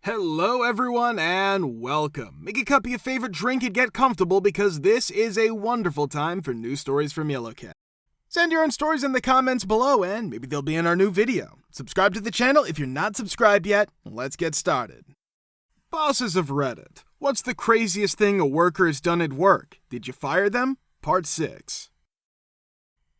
Hello everyone and welcome. Make a cup of your favorite drink and get comfortable because this is a wonderful time for new stories from Yellowcat. Send your own stories in the comments below and maybe they'll be in our new video. Subscribe to the channel if you're not subscribed yet. Let's get started. Bosses of Reddit. What's the craziest thing a worker has done at work? Did you fire them? Part 6.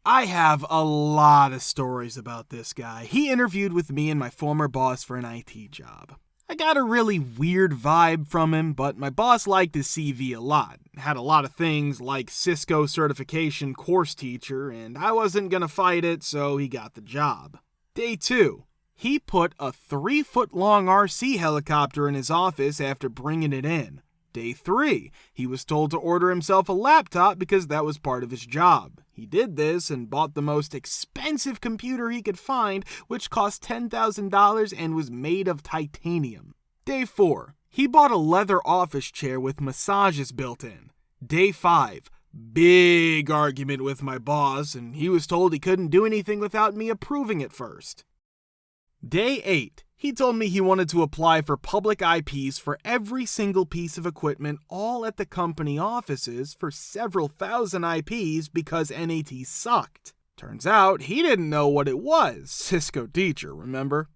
I have a lot of stories about this guy. He interviewed with me and my former boss for an IT job. I got a really weird vibe from him, but my boss liked his CV a lot. Had a lot of things like Cisco certification course teacher, and I wasn't gonna fight it, so he got the job. Day 2. He put a 3-foot-long RC helicopter in his office after bringing it in. Day 3. He was told to order himself a laptop because that was part of his job. He did this and bought the most expensive computer he could find, which cost $10,000 and was made of titanium. Day 4. He bought a leather office chair with massages built in. Day 5. Big argument with my boss, and he was told he couldn't do anything without me approving it first. Day 8. He told me he wanted to apply for public IPs for every single piece of equipment all at the company offices for several thousand IPs because NAT sucked. Turns out he didn't know what it was. Cisco teacher, remember?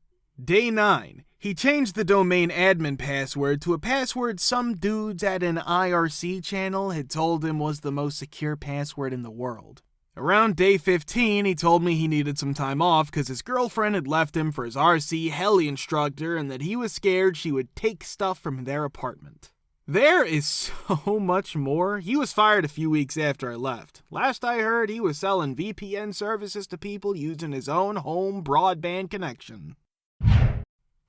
Day 9. He changed the domain admin password to a password some dudes at an IRC channel had told him was the most secure password in the world. Around day 15, he told me he needed some time off because his girlfriend had left him for his RC heli instructor and that he was scared she would take stuff from their apartment. There is so much more. He was fired a few weeks after I left. Last I heard, he was selling VPN services to people using his own home broadband connection.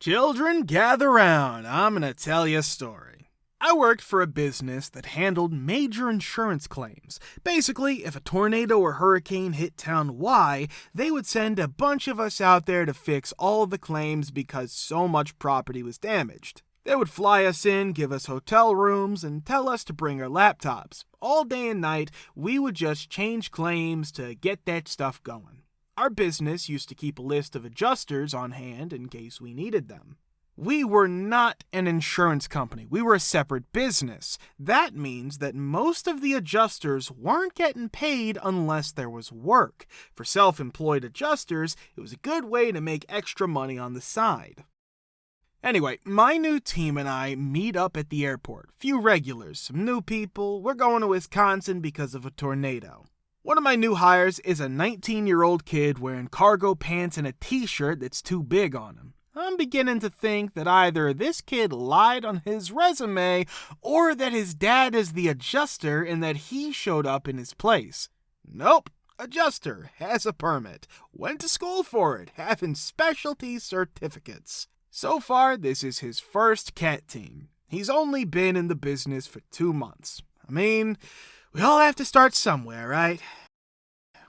Children, gather round. I'm gonna tell you a story. I worked for a business that handled major insurance claims. Basically, if a tornado or hurricane hit town Y, they would send a bunch of us out there to fix all of the claims because so much property was damaged. They would fly us in, give us hotel rooms, and tell us to bring our laptops. All day and night, we would just change claims to get that stuff going. Our business used to keep a list of adjusters on hand in case we needed them. We were not an insurance company. We were a separate business. That means that most of the adjusters weren't getting paid unless there was work. For self-employed adjusters, it was a good way to make extra money on the side. Anyway, my new team and I meet up at the airport. Few regulars, some new people. We're going to Wisconsin because of a tornado. One of my new hires is a 19-year-old kid wearing cargo pants and a t-shirt that's too big on him. I'm beginning to think that either this kid lied on his resume or that his dad is the adjuster and that he showed up in his place. Nope, adjuster, has a permit, went to school for it, having specialty certificates. So far, this is his first cat team. He's only been in the business for 2 months. I mean, we all have to start somewhere, right?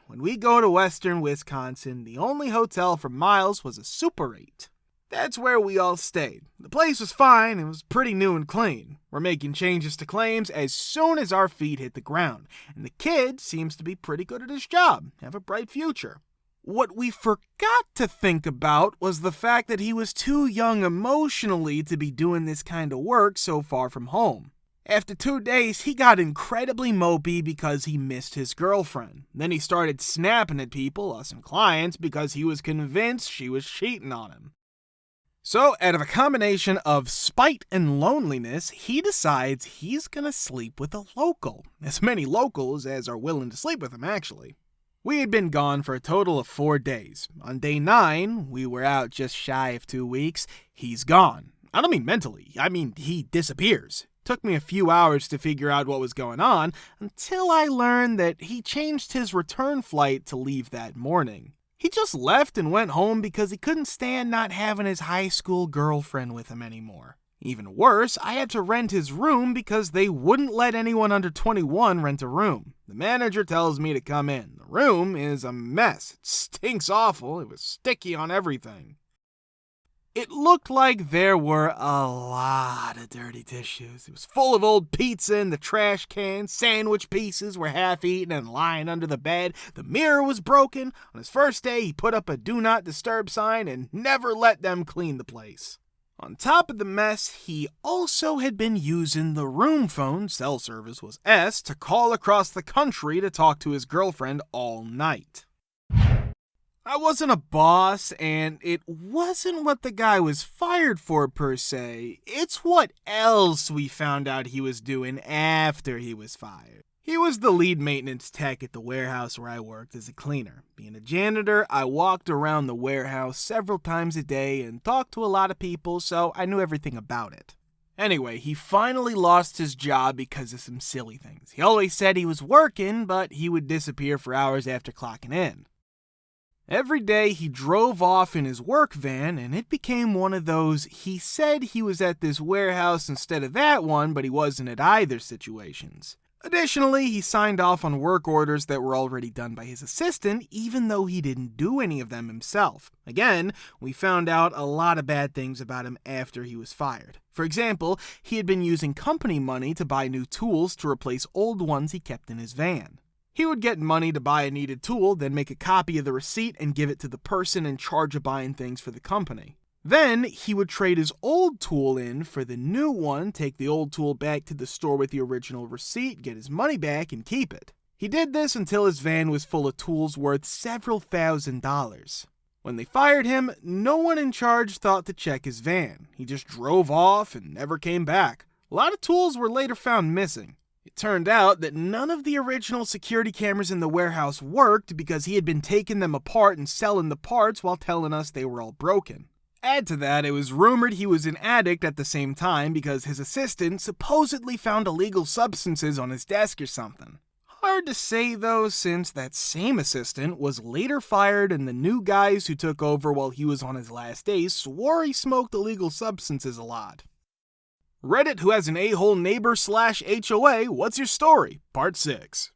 When we go to western Wisconsin, the only hotel for miles was a Super 8. That's where we all stayed. The place was fine, it was pretty new and clean. We're making changes to claims as soon as our feet hit the ground, and the kid seems to be pretty good at his job, have a bright future. What we forgot to think about was the fact that he was too young emotionally to be doing this kind of work so far from home. After 2 days, he got incredibly mopey because he missed his girlfriend. Then he started snapping at people, us and clients, because he was convinced she was cheating on him. So, out of a combination of spite and loneliness, he decides he's gonna sleep with a local. As many locals as are willing to sleep with him, actually. We had been gone for a total of 4 days. On day 9, we were out just shy of 2 weeks. He's gone. I don't mean mentally, I mean he disappears. Took me a few hours to figure out what was going on, until I learned that he changed his return flight to leave that morning. He just left and went home because he couldn't stand not having his high school girlfriend with him anymore. Even worse, I had to rent his room because they wouldn't let anyone under 21 rent a room. The manager tells me to come in. The room is a mess. It stinks awful. It was sticky on everything. It looked like there were a lot of dirty dishes. It was full of old pizza in the trash can. Sandwich pieces were half-eaten and lying under the bed. The mirror was broken. On his first day, he put up a do not disturb sign and never let them clean the place. On top of the mess, he also had been using the room phone, cell service was S, to call across the country to talk to his girlfriend all night. I wasn't a boss, and it wasn't what the guy was fired for per se. It's what else we found out he was doing after he was fired. He was the lead maintenance tech at the warehouse where I worked as a cleaner. Being a janitor, I walked around the warehouse several times a day and talked to a lot of people, so I knew everything about it. Anyway, he finally lost his job because of some silly things. He always said he was working, but he would disappear for hours after clocking in. Every day he drove off in his work van, and it became one of those he said he was at this warehouse instead of that one, but he wasn't at either situations. Additionally, he signed off on work orders that were already done by his assistant, even though he didn't do any of them himself. Again, we found out a lot of bad things about him after he was fired. For example, he had been using company money to buy new tools to replace old ones he kept in his van. He would get money to buy a needed tool, then make a copy of the receipt and give it to the person in charge of buying things for the company. Then, he would trade his old tool in for the new one, take the old tool back to the store with the original receipt, get his money back, and keep it. He did this until his van was full of tools worth several $1,000s. When they fired him, no one in charge thought to check his van. He just drove off and never came back. A lot of tools were later found missing. It turned out that none of the original security cameras in the warehouse worked because he had been taking them apart and selling the parts while telling us they were all broken. Add to that, it was rumored he was an addict at the same time because his assistant supposedly found illegal substances on his desk or something. Hard to say though, since that same assistant was later fired and the new guys who took over while he was on his last days swore he smoked illegal substances a lot. Reddit who has an a-hole neighbor / HOA, what's your story? Part 6.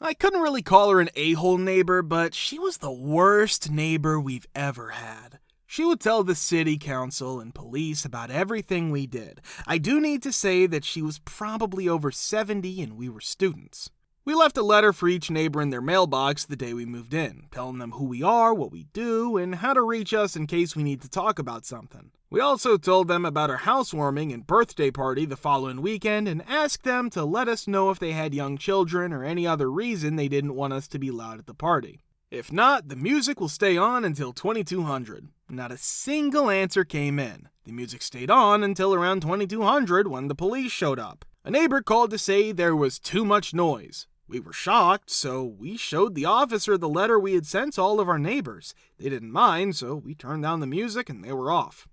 I couldn't really call her an a-hole neighbor, but she was the worst neighbor we've ever had. She would tell the city council and police about everything we did. I do need to say that she was probably over 70 and we were students. We left a letter for each neighbor in their mailbox the day we moved in, telling them who we are, what we do, and how to reach us in case we need to talk about something. We also told them about our housewarming and birthday party the following weekend and asked them to let us know if they had young children or any other reason they didn't want us to be loud at the party. If not, the music will stay on until 2200. Not a single answer came in. The music stayed on until around 2200 when the police showed up. A neighbor called to say there was too much noise. We were shocked, so we showed the officer the letter we had sent to all of our neighbors. They didn't mind, so we turned down the music and they were off.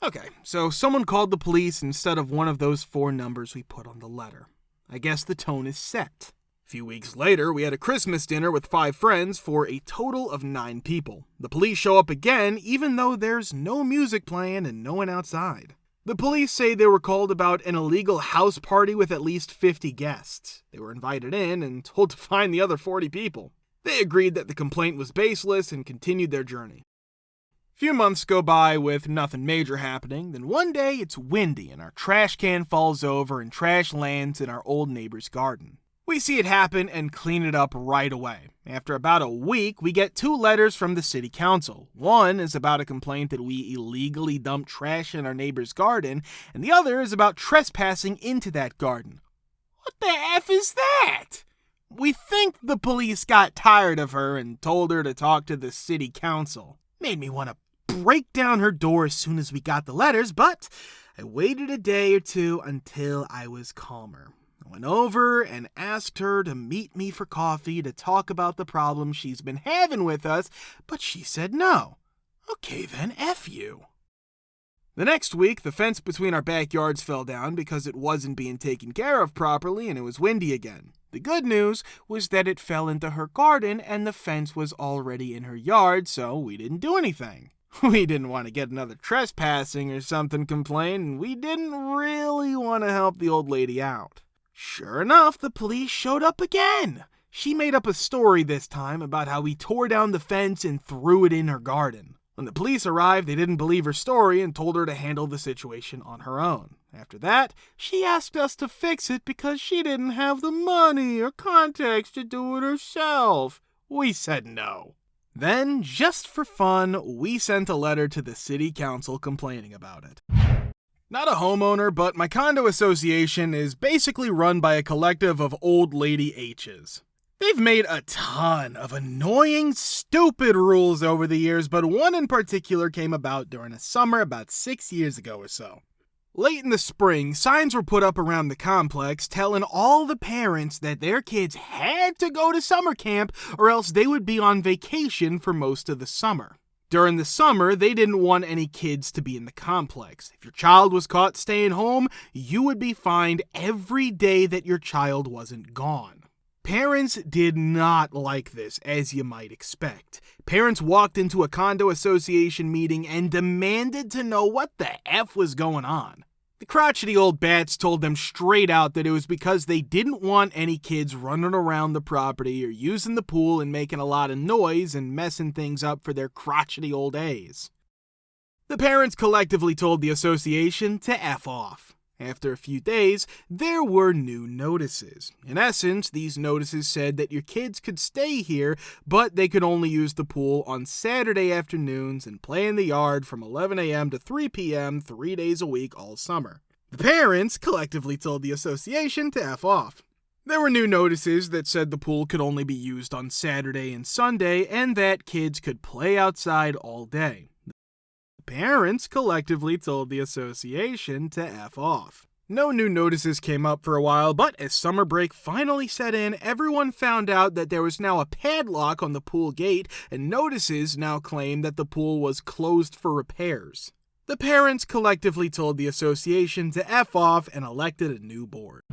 Okay, so someone called the police instead of one of those 4 numbers we put on the letter. I guess the tone is set. A few weeks later, we had a Christmas dinner with 5 friends for a total of 9 people. The police show up again, even though there's no music playing and no one outside. The police say they were called about an illegal house party with at least 50 guests. They were invited in and told to find the other 40 people. They agreed that the complaint was baseless and continued their journey. A few months go by with nothing major happening, then one day it's windy and our trash can falls over and trash lands in our old neighbor's garden. We see it happen and clean it up right away. After about a week, we get 2 letters from the city council. One is about a complaint that we illegally dumped trash in our neighbor's garden, and the other is about trespassing into that garden. What the F is that? We think the police got tired of her and told her to talk to the city council. Made me want to break down her door as soon as we got the letters, but I waited a day or 2 until I was calmer. I went over and asked her to meet me for coffee to talk about the problem she's been having with us, but she said no. Okay then, F you. The next week, the fence between our backyards fell down because it wasn't being taken care of properly and it was windy again. The good news was that it fell into her garden and the fence was already in her yard, so we didn't do anything. We didn't want to get another trespassing or something complaint, and we didn't really want to help the old lady out. Sure enough, the police showed up again. She made up a story this time about how we tore down the fence and threw it in her garden. When the police arrived, they didn't believe her story and told her to handle the situation on her own. After that, she asked us to fix it because she didn't have the money or contacts to do it herself. We said no. Then, just for fun, we sent a letter to the city council complaining about it. Not a homeowner, but my condo association is basically run by a collective of old lady H's. They've made a ton of annoying, stupid rules over the years, but one in particular came about during a summer about 6 years ago or so. Late in the spring, signs were put up around the complex telling all the parents that their kids had to go to summer camp or else they would be on vacation for most of the summer. During the summer, they didn't want any kids to be in the complex. If your child was caught staying home, you would be fined every day that your child wasn't gone. Parents did not like this, as you might expect. Parents walked into a condo association meeting and demanded to know what the F was going on. The crotchety old bats told them straight out that it was because they didn't want any kids running around the property or using the pool and making a lot of noise and messing things up for their crotchety old A's. The parents collectively told the association to F off. After a few days, there were new notices. In essence, these notices said that your kids could stay here, but they could only use the pool on Saturday afternoons and play in the yard from 11 a.m. to 3 p.m. 3 days a week all summer. The parents collectively told the association to F off. There were new notices that said the pool could only be used on Saturday and Sunday, and that kids could play outside all day. Parents collectively told the association to F off. No new notices came up for a while, but as summer break finally set in, everyone found out that there was now a padlock on the pool gate, and notices now claimed that the pool was closed for repairs. The parents collectively told the association to F off and elected a new board.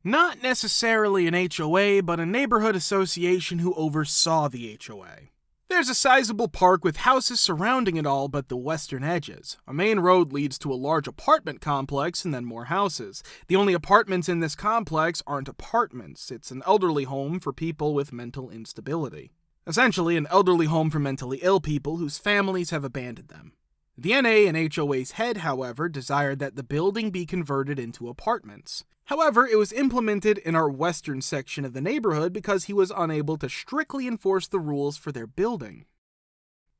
Not necessarily an HOA, but a neighborhood association who oversaw the HOA. There's a sizable park with houses surrounding it all but the western edges. A main road leads to a large apartment complex and then more houses. The only apartments in this complex aren't apartments. It's an elderly home for people with mental instability. Essentially, an elderly home for mentally ill people whose families have abandoned them. The NA and HOA's head, however, desired that the building be converted into apartments. However, it was implemented in our western section of the neighborhood because he was unable to strictly enforce the rules for their building.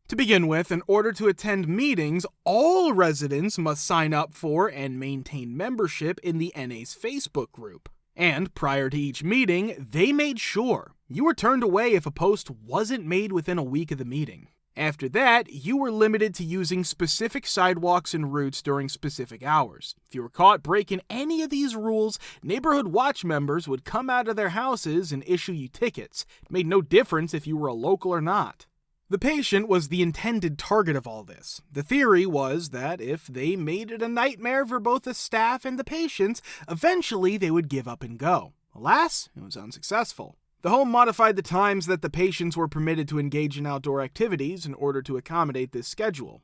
To begin with, in order to attend meetings, all residents must sign up for and maintain membership in the NA's Facebook group. And prior to each meeting, they made sure you were turned away if a post wasn't made within a week of the meeting. After that, you were limited to using specific sidewalks and routes during specific hours. If you were caught breaking any of these rules, neighborhood watch members would come out of their houses and issue you tickets. It made no difference if you were a local or not. The patient was the intended target of all this. The theory was that if they made it a nightmare for both the staff and the patients, eventually they would give up and go. Alas, it was unsuccessful. The home modified the times that the patients were permitted to engage in outdoor activities in order to accommodate this schedule.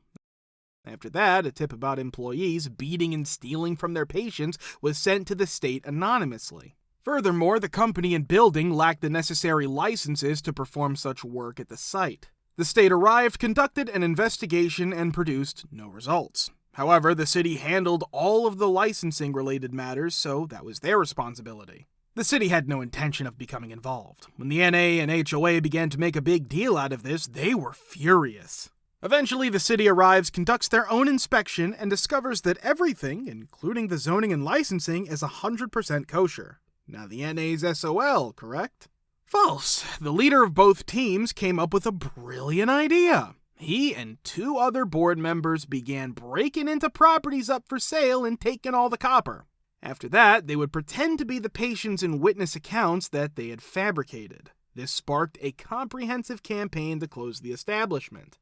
After that, a tip about employees beating and stealing from their patients was sent to the state anonymously. Furthermore, the company and building lacked the necessary licenses to perform such work at the site. The state arrived, conducted an investigation, and produced no results. However, the city handled all of the licensing-related matters, so that was their responsibility. The city had no intention of becoming involved. When the NA and HOA began to make a big deal out of this, they were furious. Eventually, the city arrives, conducts their own inspection, and discovers that everything, including the zoning and licensing, is 100% kosher. Now the NA's SOL, correct? False. The leader of both teams came up with a brilliant idea. He and 2 other board members began breaking into properties up for sale and taking all the copper. After that, they would pretend to be the patients and witness accounts that they had fabricated. This sparked a comprehensive campaign to close the establishment.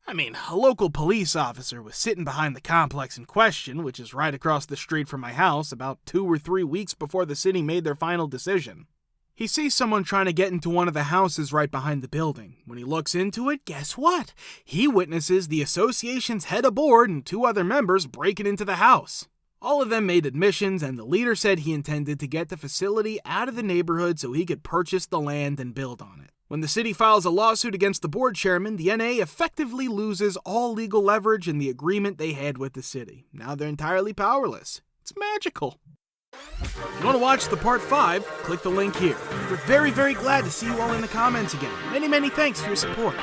A local police officer was sitting behind the complex in question, which is right across the street from my house, about 2 or 3 weeks before the city made their final decision. He sees someone trying to get into one of the houses right behind the building. When he looks into it, guess what? He witnesses the association's head of board and 2 other members breaking into the house. All of them made admissions, and the leader said he intended to get the facility out of the neighborhood so he could purchase the land and build on it. When the city files a lawsuit against the board chairman, the NA effectively loses all legal leverage in the agreement they had with the city. Now they're entirely powerless. It's magical. If you want to watch the part 5, click the link here. We're very, very glad to see you all in the comments again. Many, many thanks for your support.